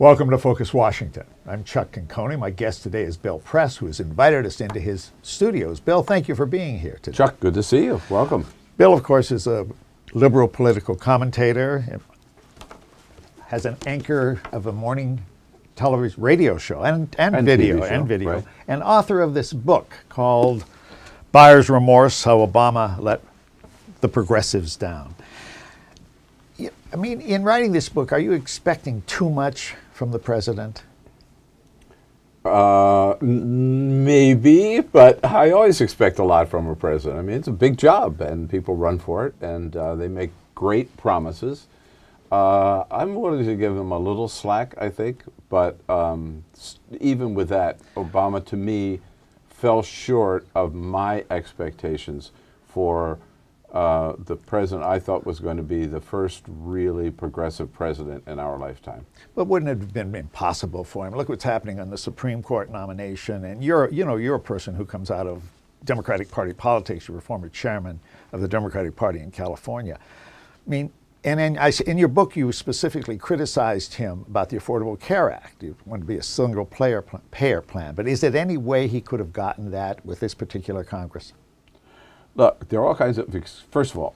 Welcome to Focus Washington. I'm Chuck Conconi. My guest today is Bill Press, who has invited us into his studios. Bill, thank you for being here today. Chuck, good to see you. Welcome. Bill, of course, is a liberal political commentator, has an anchor of a morning television radio show and video, right. and author of this book called Buyer's Remorse: How Obama Let the Progressives Down. I mean, in writing this book, are you expecting too much from the president? Maybe, but I always expect a lot from a president. I mean, it's a big job, and people run for it, and they make great promises. I'm willing to give him a little slack, I think, but even with that, Obama, to me, fell short of my expectations for the president I thought was going to be the first really progressive president in our lifetime. But wouldn't it have been impossible for him? Look what's happening on the Supreme Court nomination, and you're a person who comes out of Democratic Party politics. You were former chairman of the Democratic Party in California. I mean, and then in your book, you specifically criticized him about the Affordable Care Act. You wanted to be a single payer plan. But is there any way he could have gotten that with this particular Congress? Look, there are all kinds of, first of all,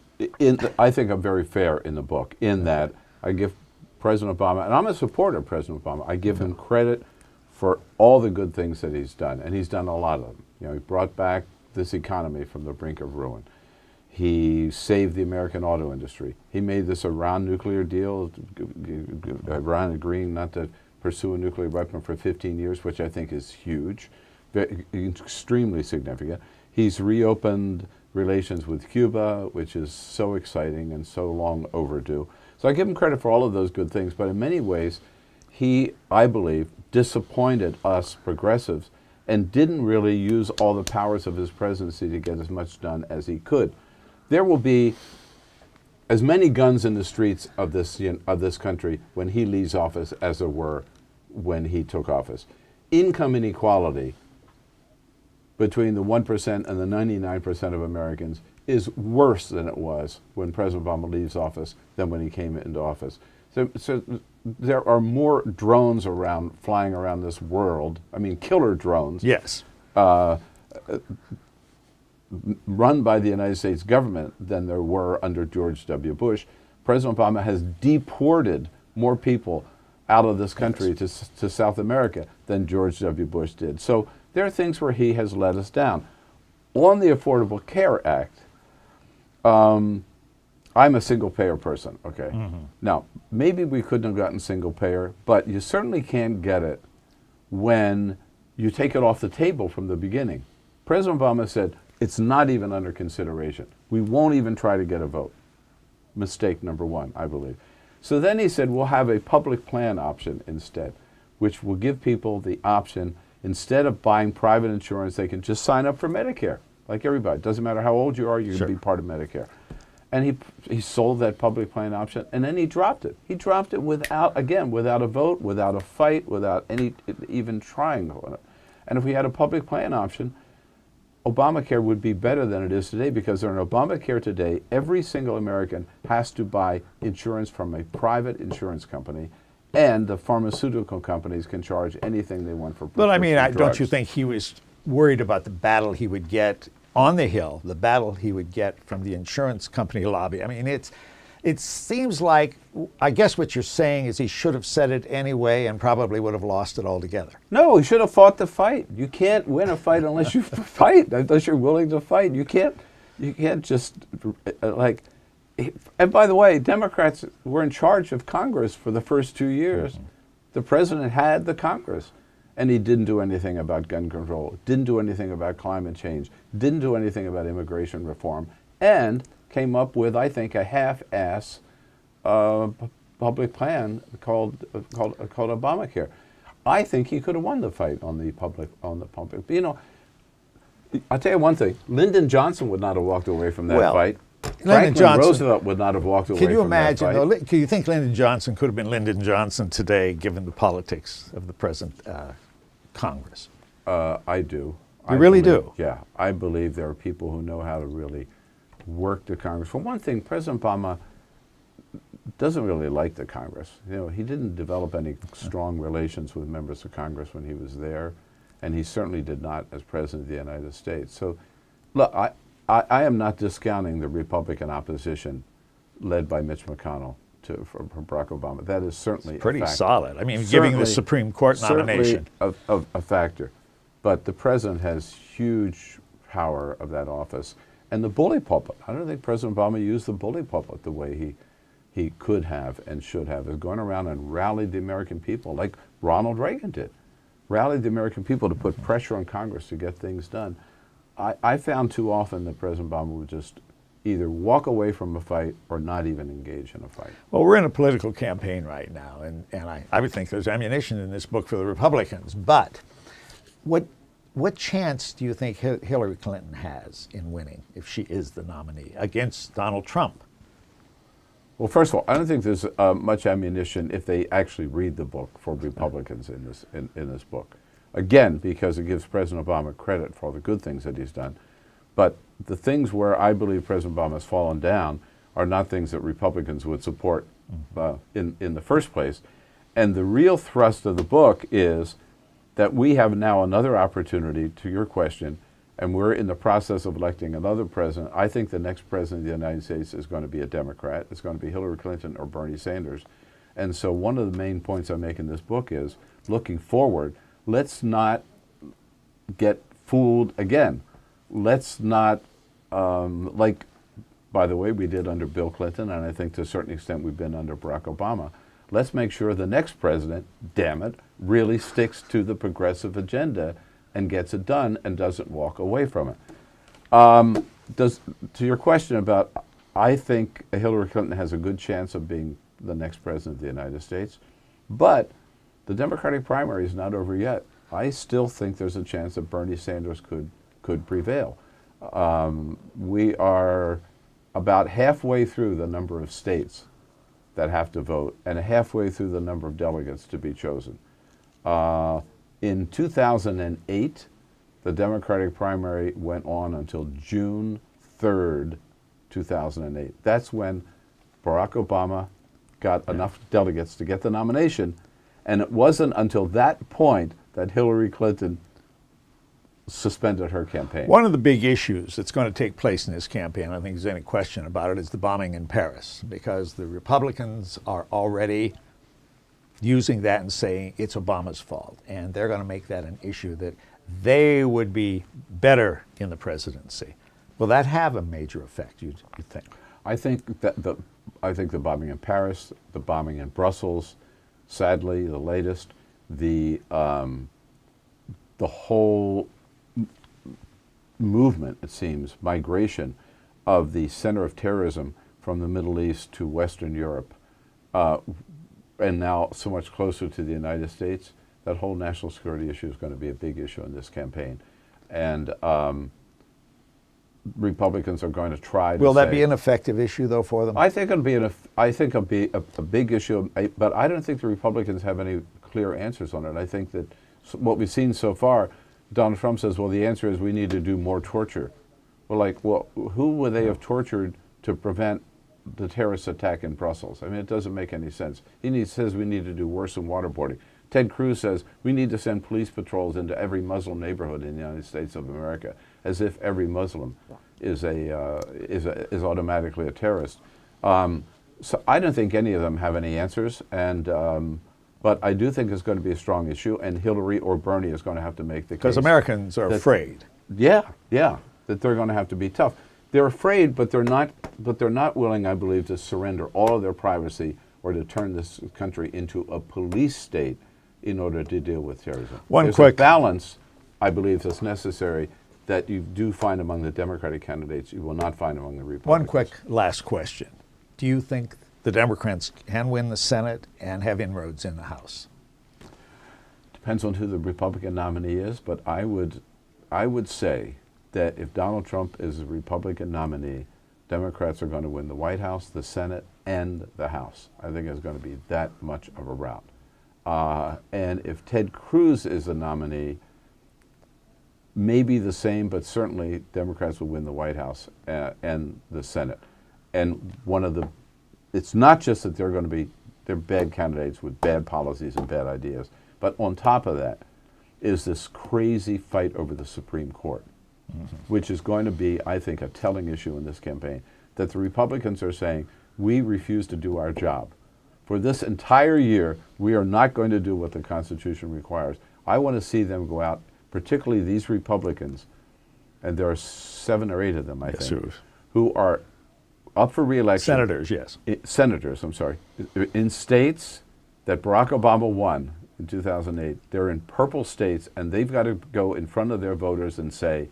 I think I'm very fair in the book in that I give President Obama, and I'm a supporter of President Obama, I give him credit for all the good things that he's done, and he's done a lot of them. You know, he brought back this economy from the brink of ruin. He saved the American auto industry. He made this Iran nuclear deal, Iran agreeing not to pursue a nuclear weapon for 15 years, which I think is huge, extremely significant. He's reopened relations with Cuba, which is so exciting and so long overdue. So I give him credit for all of those good things, but in many ways, he, I believe, disappointed us progressives and didn't really use all the powers of his presidency to get as much done as he could. There will be as many guns in the streets of this country when he leaves office as there were when he took office. Income inequality between the 1% and the 99% of Americans is worse than it was when President Obama leaves office than when he came into office. So there are more drones flying around this world, I mean killer drones, yes, run by the United States government than there were under George W. Bush. President Obama has deported more people out of this country to South America than George W. Bush did. So there are things where he has let us down. On the Affordable Care Act, I'm a single-payer person, okay? Mm-hmm. Now, maybe we couldn't have gotten single-payer, but you certainly can't get it when you take it off the table from the beginning. President Obama said, it's not even under consideration. We won't even try to get a vote. Mistake number one, I believe. So then he said, we'll have a public plan option instead, which will give people the option. Instead of buying private insurance, they can just sign up for Medicare, like everybody. Doesn't matter how old you are, you can be part of Medicare. And he sold that public plan option, and then he dropped it. He dropped it without a vote, without a fight, without even trying on it. And if we had a public plan option, Obamacare would be better than it is today, because under Obamacare today, every single American has to buy insurance from a private insurance company, and the pharmaceutical companies can charge anything they want for prescription But I mean, drugs. don't you think he was worried about the battle he would get on the Hill, the battle he would get from the insurance company lobby? I mean, it seems like, I guess what you're saying is he should have said it anyway and probably would have lost it altogether. No, he should have fought the fight. You can't win a fight unless you fight, unless you're willing to fight. You can't just, and by the way, Democrats were in charge of Congress for the first 2 years. Mm-hmm. The president had the Congress, and he didn't do anything about gun control, didn't do anything about climate change, didn't do anything about immigration reform, and came up with, I think, a half-ass public plan called Obamacare. I think he could have won the fight on the public. You know, I'll tell you one thing: Lyndon Johnson would not have walked away from that fight. Franklin Roosevelt would not have walked away from that fight. Can you imagine, though, do you think Lyndon Johnson could have been Lyndon Johnson today, given the politics of the present Congress? I do. You really do? Yeah. I believe there are people who know how to really work the Congress. For one thing, President Obama doesn't really like the Congress. You know, he didn't develop any strong relations with members of Congress when he was there, and he certainly did not as President of the United States. So, look, I am not discounting the Republican opposition led by Mitch McConnell for Barack Obama. That is certainly Pretty a factor. solid. I mean, Certainly- giving the Supreme Court nomination. Certainly a factor. But the president has huge power of that office. And the bully pulpit. I don't think President Obama used the bully pulpit the way he could have and should have, is going around and rallied the American people like Ronald Reagan did. Rallied the American people to put pressure on Congress to get things done. I found too often that President Obama would just either walk away from a fight or not even engage in a fight. Well, we're in a political campaign right now, and I would think there's ammunition in this book for the Republicans. But what chance do you think Hillary Clinton has in winning if she is the nominee against Donald Trump? Well, first of all, I don't think there's much ammunition if they actually read the book for Republicans in this book. Again, because it gives President Obama credit for all the good things that he's done. But the things where I believe President Obama has fallen down are not things that Republicans would support in the first place. And the real thrust of the book is that we have now another opportunity, to your question, and we're in the process of electing another president. I think the next president of the United States is going to be a Democrat. It's going to be Hillary Clinton or Bernie Sanders. And so one of the main points I make in this book is, looking forward, let's not get fooled again. Let's not, like, by the way, we did under Bill Clinton, and I think to a certain extent we've been under Barack Obama. Let's make sure the next president, damn it, really sticks to the progressive agenda and gets it done and doesn't walk away from it. To your question about, I think Hillary Clinton has a good chance of being the next president of the United States, but the Democratic primary is not over yet. I still think there's a chance that Bernie Sanders could prevail. We are about halfway through the number of states that have to vote and halfway through the number of delegates to be chosen. In 2008, the Democratic primary went on until June 3rd, 2008. That's when Barack Obama got enough delegates to get the nomination, and it wasn't until that point that Hillary Clinton suspended her campaign. One of the big issues that's going to take place in this campaign, I don't think there's any question about it, is the bombing in Paris, because the Republicans are already using that and saying it's Obama's fault, and they're going to make that an issue that they would be better in the presidency. Will that have a major effect, you think? I think that the bombing in Paris, the bombing in Brussels, sadly, the latest, the whole movement, it seems, migration of the center of terrorism from the Middle East to Western Europe, and now so much closer to the United States, that whole national security issue is going to be a big issue in this campaign. And Republicans are going to try to Will that be an effective issue, though, for them? I think it'll be a big issue, but I don't think the Republicans have any clear answers on it. I think that what we've seen so far, Donald Trump says, well, the answer is we need to do more torture. Well, who would they have tortured to prevent the terrorist attack in Brussels? I mean, it doesn't make any sense. He says we need to do worse than waterboarding. Ted Cruz says we need to send police patrols into every Muslim neighborhood in the United States of America, as if every Muslim is automatically a terrorist. So I don't think any of them have any answers, and but I do think it's going to be a strong issue, and Hillary or Bernie is going to have to make the case. Because Americans are afraid. Yeah, that they're going to have to be tough. They're afraid, but they're not willing, I believe, to surrender all of their privacy or to turn this country into a police state in order to deal with terrorism. There's a balance, I believe, that's necessary that you do find among the Democratic candidates, you will not find among the Republicans. One quick last question. Do you think the Democrats can win the Senate and have inroads in the House? Depends on who the Republican nominee is, but I would say that if Donald Trump is the Republican nominee, Democrats are going to win the White House, the Senate, and the House. I think it's going to be that much of a rout. And if Ted Cruz is the nominee, maybe the same, but certainly Democrats will win the White House and the Senate. And one of the it's not just that they're bad candidates with bad policies and bad ideas, but on top of that is this crazy fight over the Supreme Court, which is going to be, I think, a telling issue in this campaign, that the Republicans are saying, we refuse to do our job. For this entire year, we are not going to do what the Constitution requires. I want to see them go out, particularly these Republicans, and there are 7 or 8 of them, I think, who are up for re-election. Senators, yes. Senators, I'm sorry. In states that Barack Obama won in 2008, they're in purple states, and they've got to go in front of their voters and say,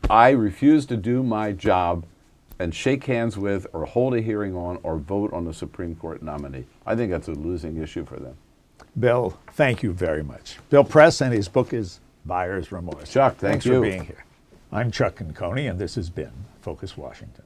I refuse to do my job, and shake hands with or hold a hearing on or vote on the Supreme Court nominee. I think that's a losing issue for them. Bill, thank you very much. Bill Press, and his book is Buyer's Remorse. Chuck, Thanks thank you for being here. I'm Chuck Conconi, and this has been Focus Washington.